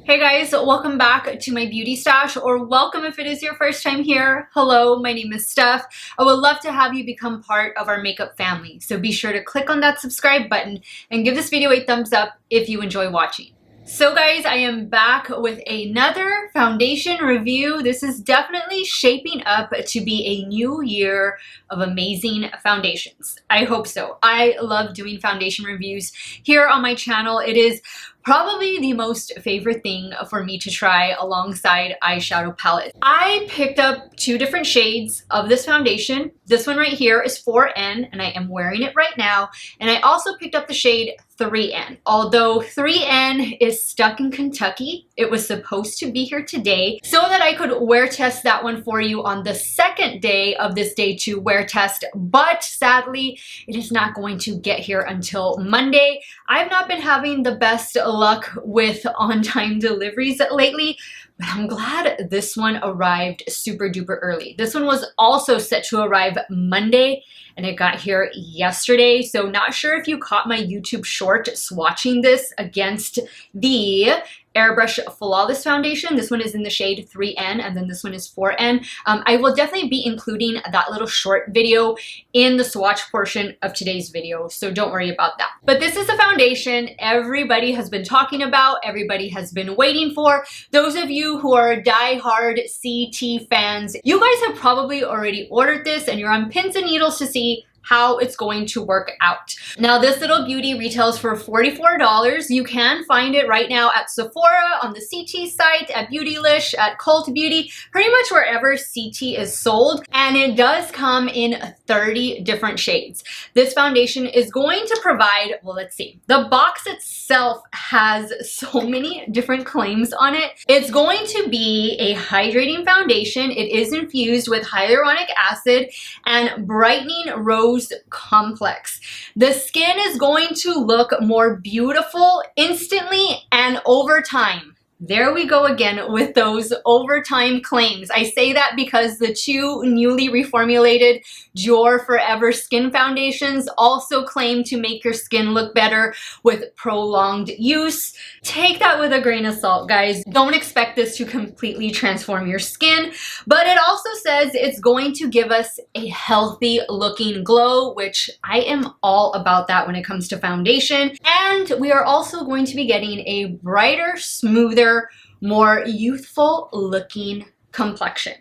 Hey guys, welcome back to my beauty stash, or welcome if it is your first time here. Hello, my name is Steff. I would love to have you become part of our makeup family. So be sure to click on that subscribe button and give this video a thumbs up if you enjoy watching. So guys, I am back with another foundation review. This is definitely shaping up to be a new year of amazing foundations. I hope so. I love doing foundation reviews here on my channel. It is probably the most favorite thing for me to try alongside eyeshadow palettes. I picked up two different shades of this foundation. This one right here is 4N and I am wearing it right now. And I also picked up the shade 3N. Although 3N is stuck in Kentucky, it was supposed to be here today so that I could wear test that one for you on the second day of this day 2 wear test. But sadly, it is not going to get here until Monday. I've not been having the best luck with on-time deliveries lately, but I'm glad this one arrived super duper early. This one was also set to arrive Monday and it got here yesterday. So not sure if you caught my YouTube short swatching this against the Airbrush Flawless Foundation. This one is in the shade 3N and then this one is 4N. I will definitely be including that little short video in the swatch portion of today's video, so don't worry about that. But this is a foundation everybody has been talking about, everybody has been waiting for. Those of you who are die-hard CT fans, you guys have probably already ordered this and you're on pins and needles to see how it's going to work out. Now this little beauty retails for $44. You can find it right now at Sephora, on the CT site, at Beautylish, at Cult Beauty, pretty much wherever CT is sold. And it does come in 30 different shades. This foundation is going to provide, well, let's see. The box itself has so many different claims on it. It's going to be a hydrating foundation. It is infused with hyaluronic acid and brightening rose complex. The skin is going to look more beautiful instantly and over time. There we go again with those overtime claims. I say that because the two newly reformulated Dior Forever Skin Foundations also claim to make your skin look better with prolonged use. Take that with a grain of salt, guys. Don't expect this to completely transform your skin, but it also says it's going to give us a healthy looking glow, which I am all about that when it comes to foundation. And we are also going to be getting a brighter, smoother, more youthful looking complexion.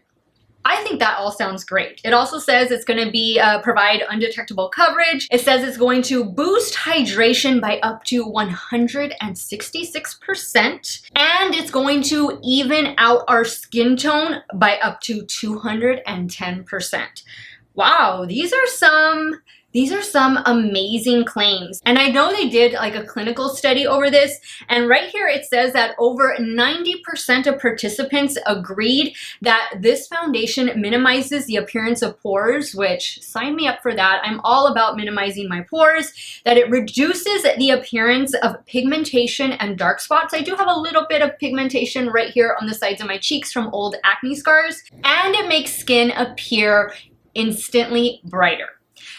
I think that all sounds great. It also says it's going to be provide undetectable coverage. It says it's going to boost hydration by up to 166%, and it's going to even out our skin tone by up to 210%. Wow, these are some amazing claims. And I know they did like a clinical study over this. And right here it says that over 90% of participants agreed that this foundation minimizes the appearance of pores, which sign me up for that. I'm all about minimizing my pores. That it reduces the appearance of pigmentation and dark spots. I do have a little bit of pigmentation right here on the sides of my cheeks from old acne scars. And it makes skin appear instantly brighter.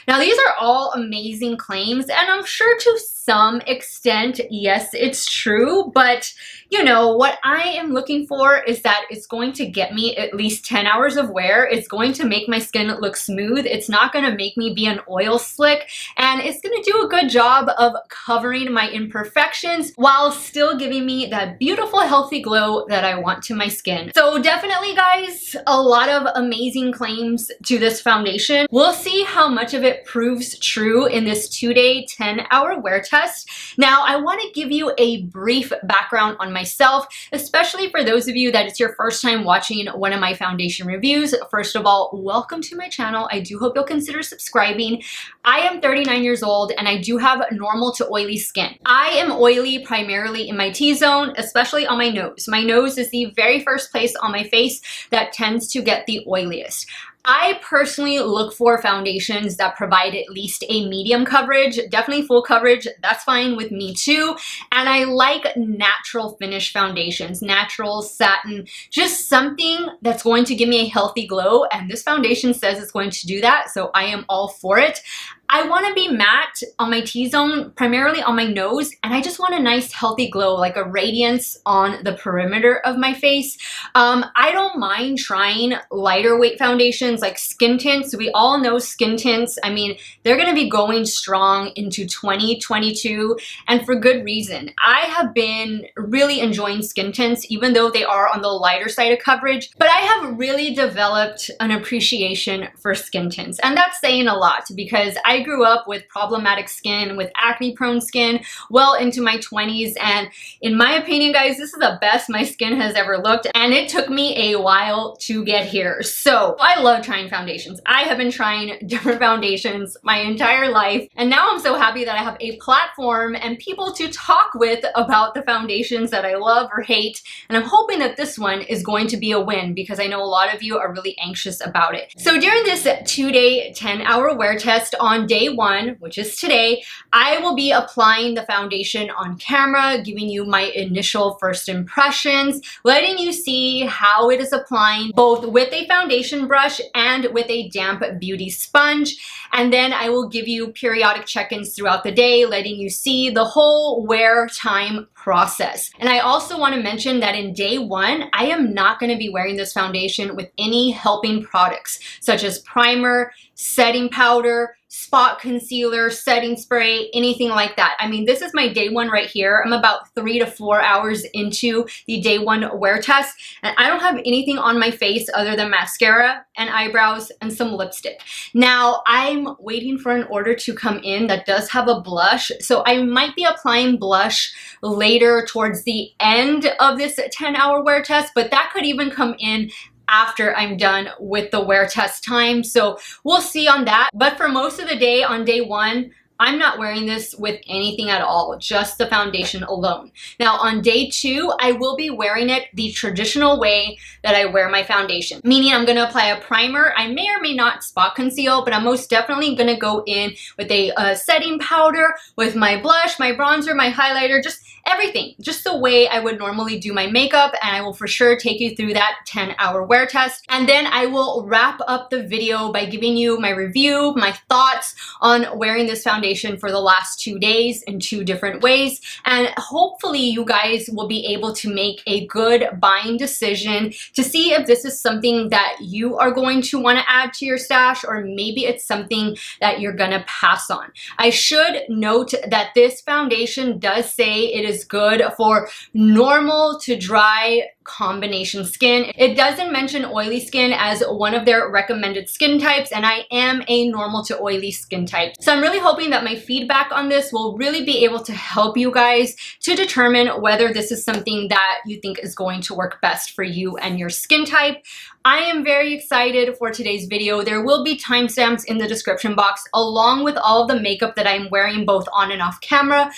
Now, these are all amazing claims, and I'm sure to some extent, yes, it's true, but you know, what I am looking for is that it's going to get me at least 10 hours of wear. It's going to make my skin look smooth. It's not going to make me be an oil slick, and it's going to do a good job of covering my imperfections while still giving me that beautiful, healthy glow that I want to my skin. So definitely, guys, a lot of amazing claims to this foundation. We'll see how much of it proves true in this 2-day, 10-hour wear test. Now, I want to give you a brief background on myself, especially for those of you that it's your first time watching one of my foundation reviews. First of all, welcome to my channel. I do hope you'll consider subscribing. I am 39 years old and I do have normal to oily skin. I am oily primarily in my T-zone, especially on my nose. My nose is the very first place on my face that tends to get the oiliest. I personally look for foundations that provide at least a medium coverage, definitely full coverage. That's fine with me too. And I like natural finish foundations, natural satin, just something that's going to give me a healthy glow. And this foundation says it's going to do that, so I am all for it. I want to be matte on my T-zone, primarily on my nose, and I just want a nice healthy glow, like a radiance on the perimeter of my face. I don't mind trying lighter weight foundations like skin tints. We all know skin tints. I mean, they're going to be going strong into 2022, and for good reason. I have been really enjoying skin tints, even though they are on the lighter side of coverage, but I have really developed an appreciation for skin tints, and that's saying a lot because I grew up with problematic skin, with acne prone skin well into my 20s, and in my opinion, guys, this is the best my skin has ever looked, and it took me a while to get here. So I love trying foundations. I have been trying different foundations my entire life, and now I'm so happy that I have a platform and people to talk with about the foundations that I love or hate, and I'm hoping that this one is going to be a win because I know a lot of you are really anxious about it. So during this 2-day 10-hour wear test on day 1, which is today, I will be applying the foundation on camera, giving you my initial first impressions, letting you see how it is applying both with a foundation brush and with a damp beauty sponge. And then I will give you periodic check-ins throughout the day, letting you see the whole wear time process. And I also want to mention that in day 1, I am not going to be wearing this foundation with any helping products, such as primer, setting powder, spot concealer, setting spray, anything like that. I mean, this is my day 1 right here. I'm about 3 to 4 hours into the day 1 wear test, and I don't have anything on my face other than mascara and eyebrows and some lipstick. Now, I'm waiting for an order to come in that does have a blush, so I might be applying blush later towards the end of this 10-hour wear test, but that could even come in after I'm done with the wear test time. So we'll see on that. But for most of the day on day 1, I'm not wearing this with anything at all, just the foundation alone. Now on day 2, I will be wearing it the traditional way that I wear my foundation, meaning I'm gonna apply a primer. I may or may not spot conceal, but I'm most definitely gonna go in with a setting powder, with my blush, my bronzer, my highlighter, just everything, just the way I would normally do my makeup, and I will for sure take you through that 10-hour wear test. And then I will wrap up the video by giving you my review, my thoughts on wearing this foundation for the last 2 days in 2 different ways, and hopefully you guys will be able to make a good buying decision to see if this is something that you are going to want to add to your stash, or maybe it's something that you're gonna pass on. I should note that this foundation does say it is good for normal to dry combination skin. It doesn't mention oily skin as one of their recommended skin types, and I am a normal to oily skin type. So I'm really hoping that my feedback on this will really be able to help you guys to determine whether this is something that you think is going to work best for you and your skin type. I am very excited for today's video. There will be timestamps in the description box along with all of the makeup that I'm wearing both on and off camera.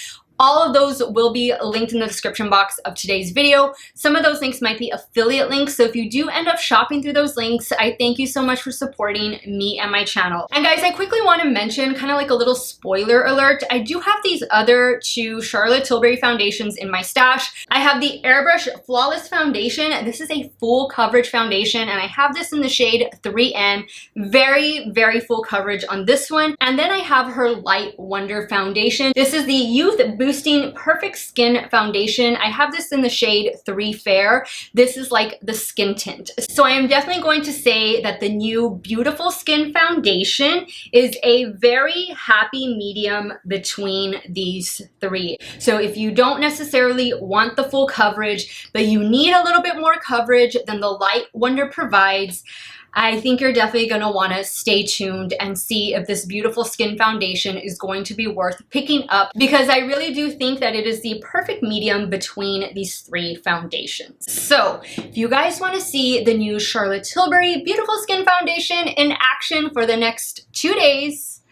All of those will be linked in the description box of today's video. Some of those links might be affiliate links, so if you do end up shopping through those links, I thank you so much for supporting me and my channel. And guys, I quickly want to mention, kind of like a little spoiler alert, I do have these other 2 Charlotte Tilbury foundations in my stash. I have the Airbrush Flawless Foundation. This is a full coverage foundation, and I have this in the shade 3N. Very, very full coverage on this one. And then I have her Light Wonder Foundation. This is the Youth Boosting Perfect Skin Foundation. I have this in the shade 3 Fair. This is like the skin tint. So I am definitely going to say that the new Beautiful Skin Foundation is a very happy medium between these 3. So if you don't necessarily want the full coverage, but you need a little bit more coverage than the Light Wonder provides, I think you're definitely going to want to stay tuned and see if this Beautiful Skin Foundation is going to be worth picking up, because I really do think that it is the perfect medium between these 3 foundations. So if you guys want to see the new Charlotte Tilbury Beautiful Skin Foundation in action for the next 2 days,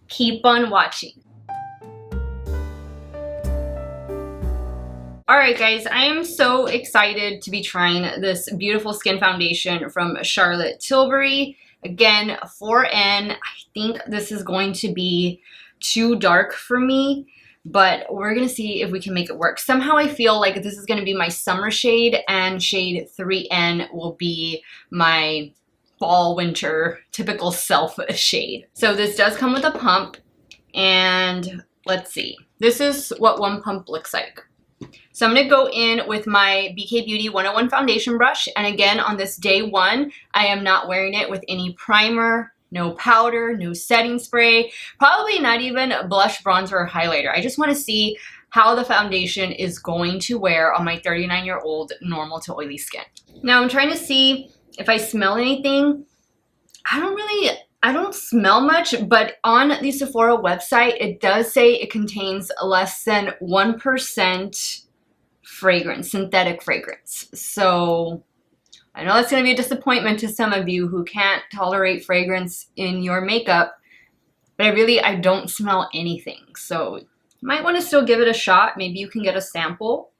keep on watching. Alright guys, I am so excited to be trying this Beautiful Skin Foundation from Charlotte Tilbury. Again, 4N. I think this is going to be too dark for me, but we're going to see if we can make it work. Somehow I feel like this is going to be my summer shade, and shade 3N will be my fall, winter, typical self shade. So this does come with a pump, and let's see. This is what one pump looks like. So I'm gonna go in with my BK Beauty 101 foundation brush, and again, on this day one, I am not wearing it with any primer, no powder, no setting spray, probably not even blush, bronzer, or highlighter. I just wanna see how the foundation is going to wear on my 39-year-old normal to oily skin. Now I'm trying to see if I smell anything. I don't smell much, but on the Sephora website, it does say it contains less than 1% fragrance, synthetic fragrance. So I know that's going to be a disappointment to some of you who can't tolerate fragrance in your makeup, but I don't smell anything. So you might want to still give it a shot. Maybe you can get a sample.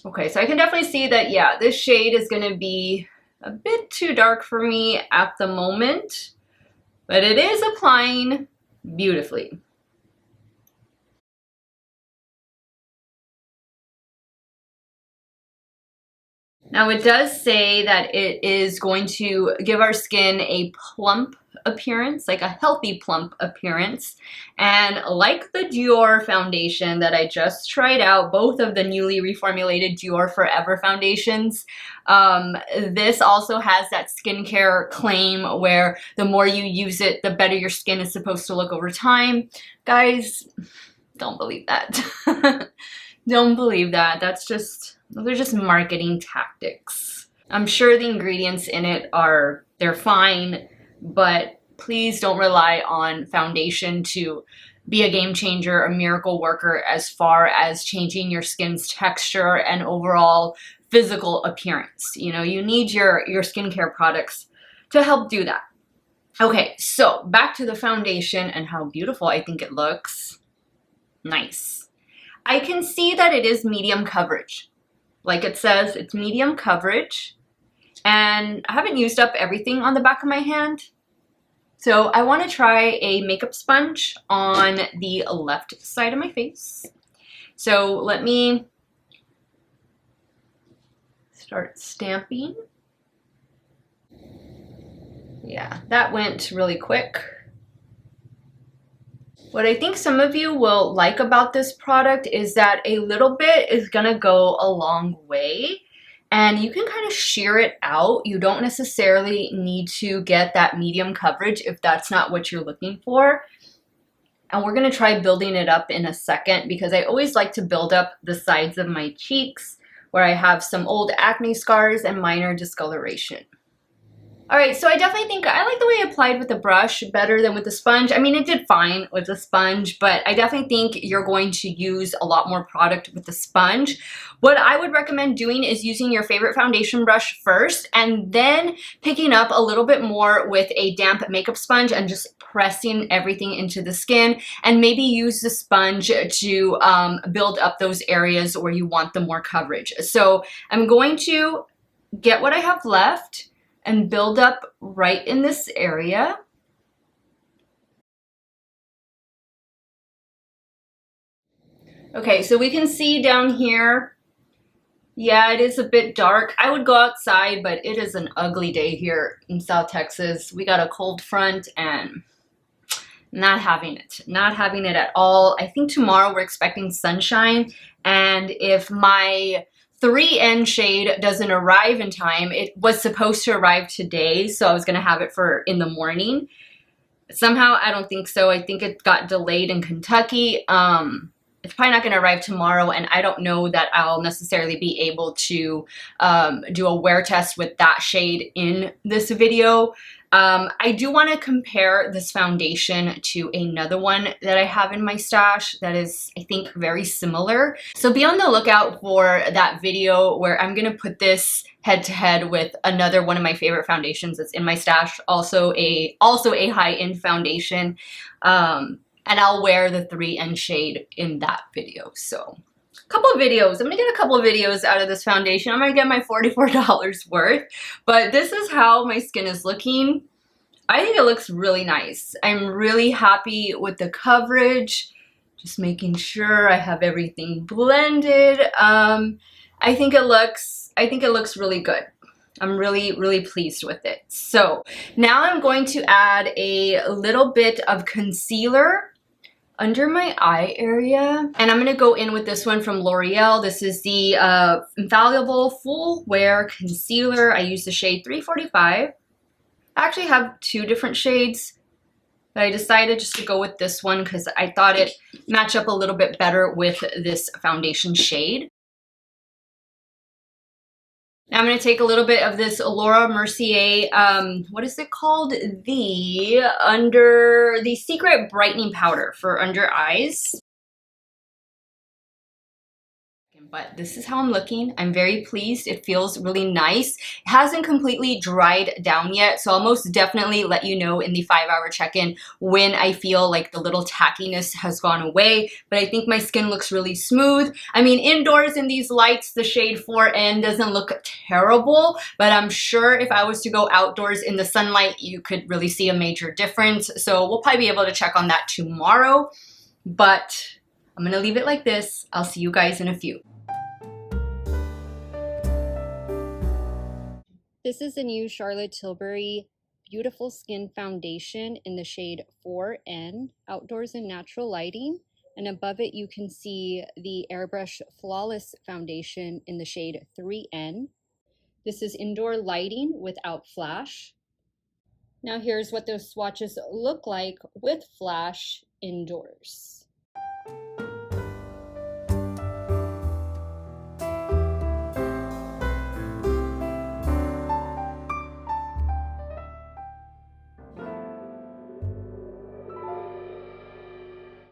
Okay, so I can definitely see that, yeah, this shade is going to be a bit too dark for me at the moment, but it is applying beautifully. Now it does say that it is going to give our skin a plump appearance, like a healthy plump appearance. And like the Dior foundation that I just tried out, both of the newly reformulated Dior Forever foundations, this also has that skincare claim where the more you use it, the better your skin is supposed to look over time. Guys, don't believe that. Don't believe that. Those are just marketing tactics. I'm sure the ingredients in it they're fine, but please don't rely on foundation to be a game changer, a miracle worker as far as changing your skin's texture and overall physical appearance. You know, you need your skincare products to help do that. Okay, so back to the foundation and how beautiful I think it looks. Nice. I can see that it is medium coverage. Like it says, it's medium coverage. And I haven't used up everything on the back of my hand. So I want to try a makeup sponge on the left side of my face. So let me start stamping. Yeah, that went really quick. What I think some of you will like about this product is that a little bit is gonna go a long way, and you can kind of sheer it out. You don't necessarily need to get that medium coverage if that's not what you're looking for. And we're gonna try building it up in a second, because I always like to build up the sides of my cheeks where I have some old acne scars and minor discoloration. All right, so I definitely think I like the way I applied with the brush better than with the sponge. I mean, it did fine with the sponge, but I definitely think you're going to use a lot more product with the sponge. What I would recommend doing is using your favorite foundation brush first, and then picking up a little bit more with a damp makeup sponge and just pressing everything into the skin, and maybe use the sponge to build up those areas where you want the more coverage. So I'm going to get what I have left and build up right in this area. Okay, so we can see down here, yeah, it is a bit dark. I would go outside, but it is an ugly day here in South Texas. We got a cold front and not having it at all. I think tomorrow we're expecting sunshine, and if my 3N shade doesn't arrive in time, it was supposed to arrive today, so I was gonna have it for in the morning. Somehow, I don't think so. I think it got delayed in Kentucky. It's probably not gonna arrive tomorrow, and I don't know that I'll necessarily be able to do a wear test with that shade in this video. I do want to compare this foundation to another one that I have in my stash that is, I think, very similar. So be on the lookout for that video where I'm going to put this head to head with another one of my favorite foundations that's in my stash, also a high-end foundation. And I'll wear the 3N shade in that video. So couple of videos. I'm gonna get a couple of videos out of this foundation. I'm gonna get my $44 worth, but this is how my skin is looking. I think it looks really nice. I'm really happy with the coverage. Just making sure I have everything blended. I think it looks really good. I'm really, really pleased with it. So now I'm going to add a little bit of concealer under my eye area. And I'm gonna go in with this one from L'Oreal. This is the Infallible Full Wear Concealer. I use the shade 345. I actually have two different shades, but I decided just to go with this one because I thought it matched up a little bit better with this foundation shade. Now I'm going to take a little bit of this Laura Mercier, what is it called? The Secret Brightening Powder for under eyes. But this is how I'm looking. I'm very pleased. It feels really nice. It hasn't completely dried down yet, so I'll most definitely let you know in the 5-hour check-in when I feel like the little tackiness has gone away. But I think my skin looks really smooth. I mean, indoors in these lights, the shade 4N doesn't look terrible, but I'm sure if I was to go outdoors in the sunlight, you could really see a major difference. So we'll probably be able to check on that tomorrow, but I'm gonna leave it like this. I'll see you guys in a few. This is the new Charlotte Tilbury Beautiful Skin Foundation in the shade 4N, Outdoors in Natural Lighting. And above it, you can see the Airbrush Flawless Foundation in the shade 3N. This is indoor lighting without flash. Now here's what those swatches look like with flash indoors.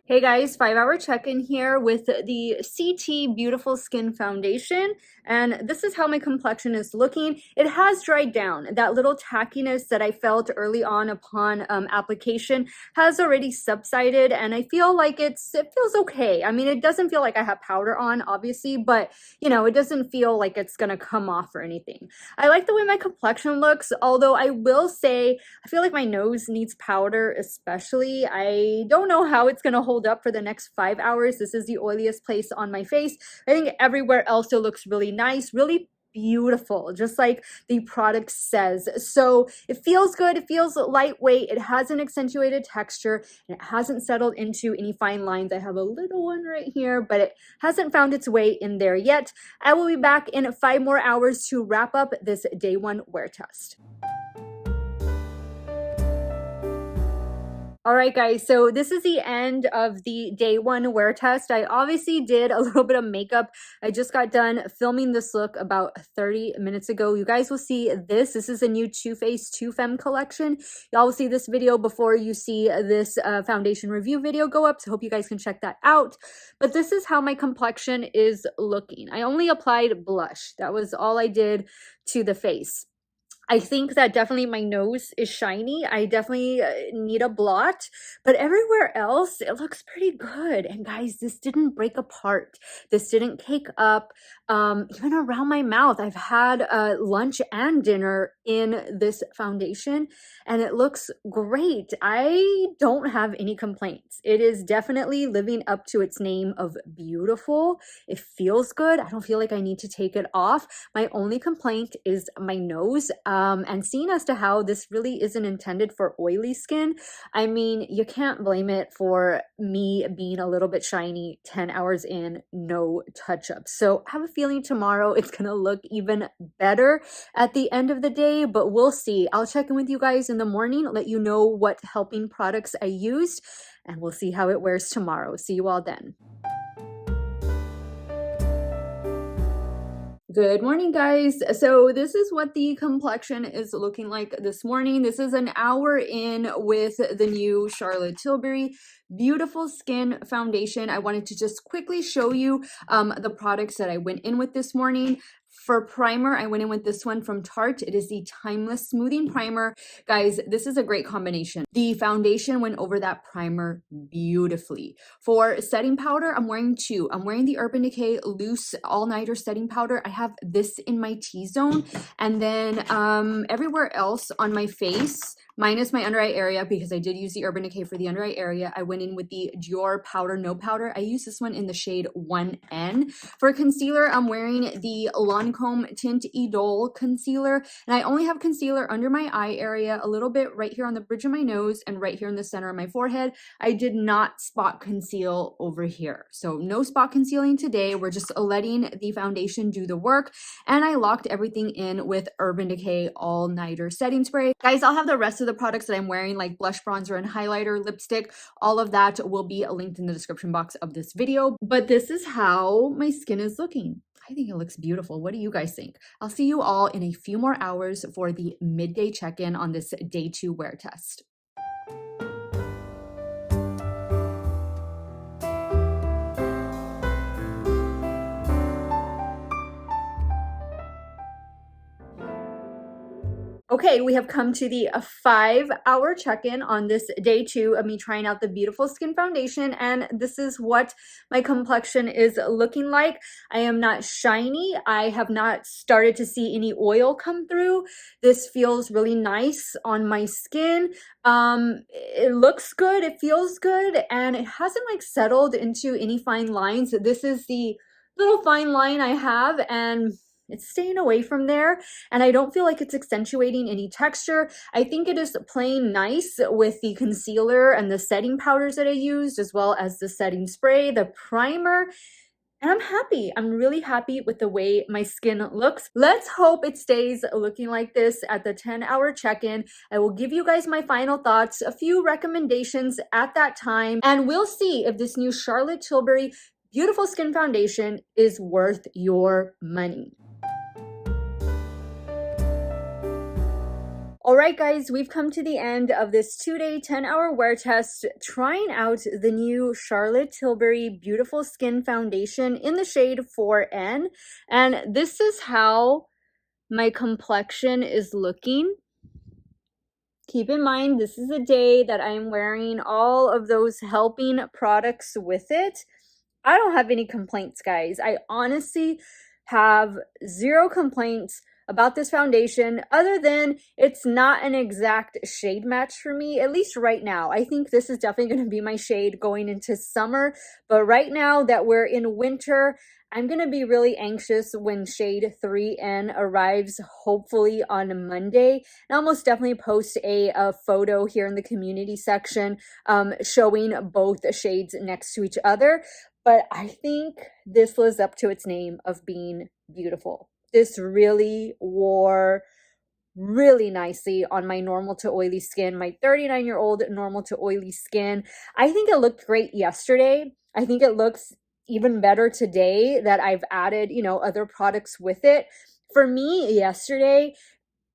Hey guys, 5-hour check-in here with the CT Beautiful Skin Foundation, and this is how my complexion is looking. It has dried down. That little tackiness that I felt early on upon application has already subsided, and I feel like it feels okay. I mean, it doesn't feel like I have powder on, obviously, but you know, it doesn't feel like it's gonna come off or anything. I like the way my complexion looks, although I will say I feel like my nose needs powder, especially. I don't know how it's gonna hold up for the next 5 hours. This is the oiliest place on my face. I think everywhere else it looks really nice, really beautiful, just like the product says. So it feels good, it feels lightweight, it has an accentuated texture, and it hasn't settled into any fine lines. I have a little one right here, but it hasn't found its way in there yet. I will be back in 5 more hours to wrap up this day 1 wear test. All right, guys, so this is the end of the day 1 wear test. I obviously did a little bit of makeup. I just got done filming this look about 30 minutes ago. You guys will see this. This is a new Too Faced 2 Femme collection. Y'all will see this video before you see this foundation review video go up, so hope you guys can check that out. But this is how my complexion is looking. I only applied blush. That was all I did to the face. I think that definitely my nose is shiny. I definitely need a blot, but everywhere else, it looks pretty good. And guys, this didn't break apart. This didn't cake up. Even around my mouth, I've had lunch and dinner in this foundation, and it looks great. I don't have any complaints. It is definitely living up to its name of beautiful. It feels good. I don't feel like I need to take it off. My only complaint is my nose. And seeing as to how this really isn't intended for oily skin, I mean, you can't blame it for me being a little bit shiny 10 hours in, no touch-up. So I have a feeling tomorrow it's gonna look even better at the end of the day, but we'll see. I'll check in with you guys in the morning, let you know what helping products I used, and we'll see how it wears tomorrow. See you all then. Good morning, guys. So this is what the complexion is looking like this morning. This is an hour in with the new Charlotte Tilbury Beautiful Skin Foundation. I wanted to just quickly show you the products that I went in with this morning. For primer, I went in with this one from Tarte. It is the Timeless Smoothing Primer. Guys, this is a great combination. The foundation went over that primer beautifully. For setting powder, I'm wearing 2. I'm wearing the Urban Decay Loose All-Nighter Setting Powder. I have this in my T-zone. And then everywhere else on my face, minus my under eye area, because I did use the Urban Decay for the under eye area, I went in with the Dior No Powder. I use this one in the shade 1N. For concealer, I'm wearing the Lancome Lancome Tint Idole concealer, and I only have concealer under my eye area, a little bit right here on the bridge of my nose and right here in the center of my forehead. I did not spot conceal over here, so no spot concealing today. We're just letting the foundation do the work, and I locked everything in with Urban Decay All Nighter Setting Spray. Guys, I'll have the rest of the products that I'm wearing, like blush, bronzer, and highlighter, lipstick. All of that will be linked in the description box of this video. But this is how my skin is looking. I think it looks beautiful. What do you guys think? I'll see you all in a few more hours for the midday check-in on this day 2 wear test. Okay, we have come to the 5-hour check-in on this day 2 of me trying out the Beautiful Skin Foundation, and this is what my complexion is looking like. I am not shiny. I have not started to see any oil come through. This feels really nice on my skin. It looks good, it feels good, and it hasn't like settled into any fine lines. This is the little fine line I have, and it's staying away from there, and I don't feel like it's accentuating any texture. I think it is playing nice with the concealer and the setting powders that I used, as well as the setting spray, the primer, and I'm happy. I'm really happy with the way my skin looks. Let's hope it stays looking like this at the 10-hour check-in. I will give you guys my final thoughts, a few recommendations at that time, and we'll see if this new Charlotte Tilbury Beautiful Skin Foundation is worth your money. All right, guys, we've come to the end of this 2-day, 10-hour wear test, trying out the new Charlotte Tilbury Beautiful Skin Foundation in the shade 4N. And this is how my complexion is looking. Keep in mind, this is a day that I'm wearing all of those helping products with it. I don't have any complaints, guys. I honestly have 0 complaints about this foundation, other than it's not an exact shade match for me, at least right now. I think this is definitely going to be my shade going into summer, but right now that we're in winter, I'm going to be really anxious when shade 3N arrives, hopefully on Monday. And I'll most definitely post a photo here in the community section showing both shades next to each other. But I think this lives up to its name of being beautiful. This really wore really nicely on my normal to oily skin, my 39-year-old normal to oily skin. I think it looked great yesterday. I think it looks even better today that I've added, you know, other products with it. For me, yesterday,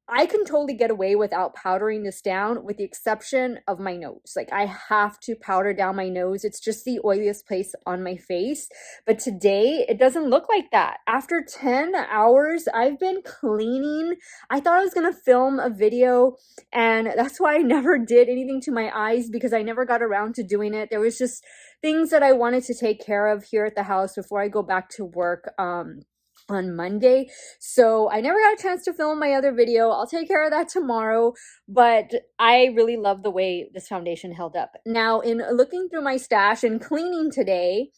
I can totally get away without powdering this down, with the exception of my nose. Like, I have to powder down my nose. It's just the oiliest place on my face. But today, it doesn't look like that. After 10 hours, I've been cleaning. I thought I was going to film a video, and that's why I never did anything to my eyes, because I never got around to doing it. There was just things that I wanted to take care of here at the house before I go back to work on Monday. So I never got a chance to film my other video. I'll take care of that tomorrow, but I really love the way this foundation held up. Now, in looking through my stash and cleaning today,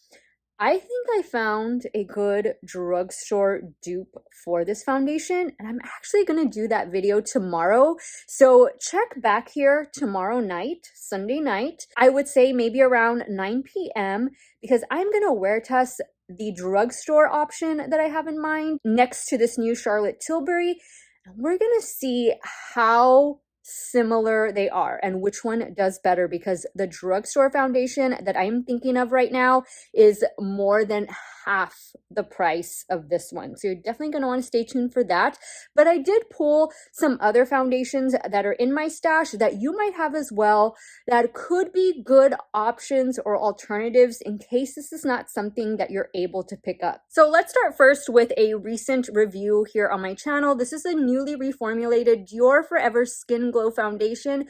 I think I found a good drugstore dupe for this foundation, and I'm actually going to do that video tomorrow. So check back here tomorrow night, Sunday night. I would say maybe around 9 p.m. because I'm going to wear test the drugstore option that I have in mind next to this new Charlotte Tilbury. And we're going to see how similar they are and which one does better, because the drugstore foundation that I'm thinking of right now is more than half the price of this one. So you're definitely going to want to stay tuned for that. But I did pull some other foundations that are in my stash that you might have as well, that could be good options or alternatives in case this is not something that you're able to pick up. So let's start first with a recent review here on my channel. This is a newly reformulated Dior Forever Skin Glow foundation.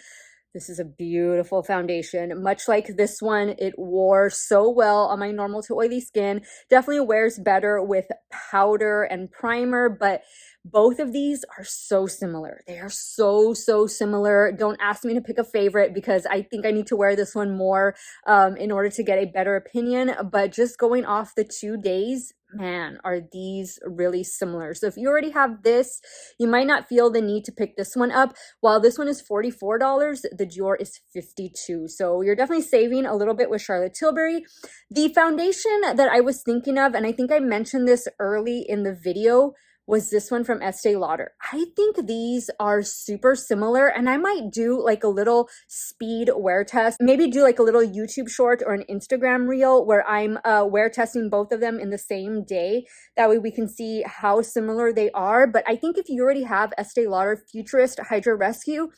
This is a beautiful foundation. Much like this one, it wore so well on my normal to oily skin. Definitely wears better with powder and primer, but both of these are so similar. They are so similar. Don't ask me to pick a favorite, because I think I need to wear this one more in order to get a better opinion. But just going off the 2 days, man, are these really similar. So if you already have this, you might not feel the need to pick this one up. While this one is $44, the Dior is $52. So you're definitely saving a little bit with Charlotte Tilbury. The foundation that I was thinking of, and I think I mentioned this early in the video, was this one from Estee Lauder. I think these are super similar, and I might do like a little speed wear test, maybe do like a little YouTube short or an Instagram reel where I'm wear testing both of them in the same day. That way we can see how similar they are. But I think if you already have Estee Lauder Futurist Hydra Rescue,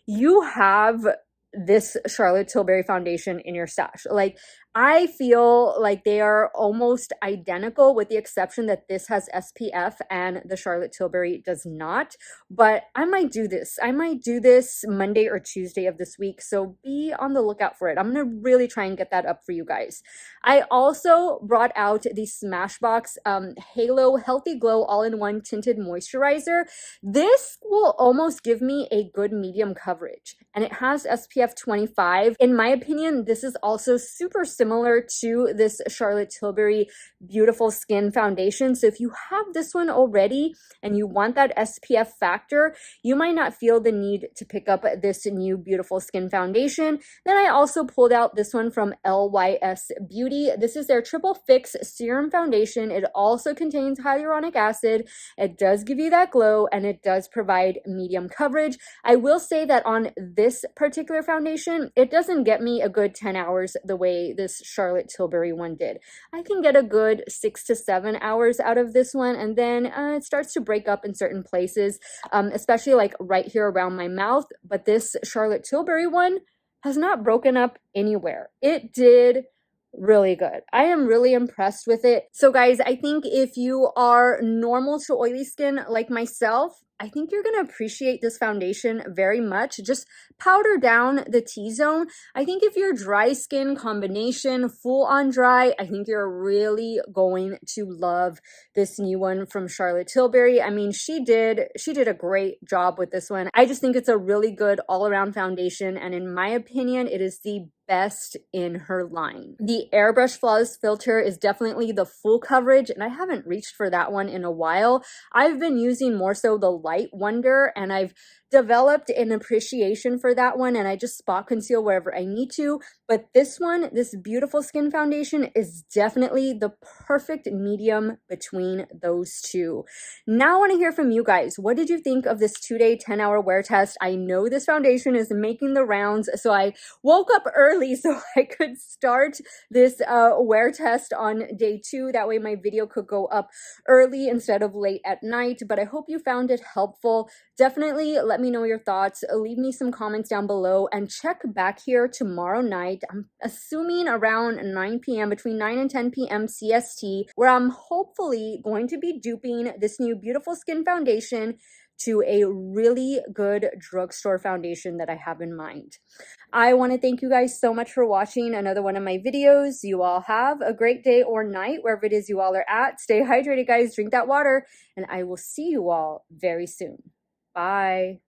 you have this Charlotte Tilbury foundation in your stash. Like, I feel like they are almost identical with the exception that this has SPF and the Charlotte Tilbury does not. But I might do this. I might do this Monday or Tuesday of this week. So be on the lookout for it. I'm going to really try and get that up for you guys. I also brought out the Smashbox Halo Healthy Glow All-in-One Tinted Moisturizer. This will almost give me a good medium coverage, and it has SPF 25. In my opinion, this is also super similar to this Charlotte Tilbury Beautiful Skin Foundation. So if you have this one already and you want that SPF factor, you might not feel the need to pick up this new Beautiful Skin Foundation. Then I also pulled out this one from LYS Beauty. This is their Triple Fix Serum Foundation. It also contains hyaluronic acid. It does give you that glow, and it does provide medium coverage. I will say that on this particular foundation, it doesn't get me a good 10 hours the way this Charlotte Tilbury one did. I can get a good 6 to 7 hours out of this one, and then it starts to break up in certain places, especially like right here around my mouth. But this Charlotte Tilbury one has not broken up anywhere. It did really good. I am really impressed with it. So guys, I think if you are normal to oily skin like myself, I think you're going to appreciate this foundation very much. Just powder down the T-zone. I think if you're dry skin combination, full on dry, I think you're really going to love this new one from Charlotte Tilbury. I mean, she did a great job with this one. I just think it's a really good all-around foundation, and in my opinion, it is the best in her line. The Airbrush Flawless Filter is definitely the full coverage, and I haven't reached for that one in a while. I've been using more so the Light Wonder, and I've developed an appreciation for that one, and I just spot conceal wherever I need to. But this one, this Beautiful Skin Foundation, is definitely the perfect medium between those two. Now I want to hear from you guys. What did you think of this 2-day 10-hour wear test? I know this foundation is making the rounds, so I woke up early so I could start this wear test on day 2. That way my video could go up early instead of late at night. But I hope you found it helpful. Definitely let me know your thoughts. Leave me some comments down below, and check back here tomorrow night. I'm assuming around 9 p.m., between 9 and 10 p.m. CST, where I'm hopefully going to be duping this new Beautiful Skin Foundation to a really good drugstore foundation that I have in mind. I want to thank you guys so much for watching another one of my videos. You all have a great day or night, wherever it is you all are at. Stay hydrated, guys. Drink that water, and I will see you all very soon. Bye.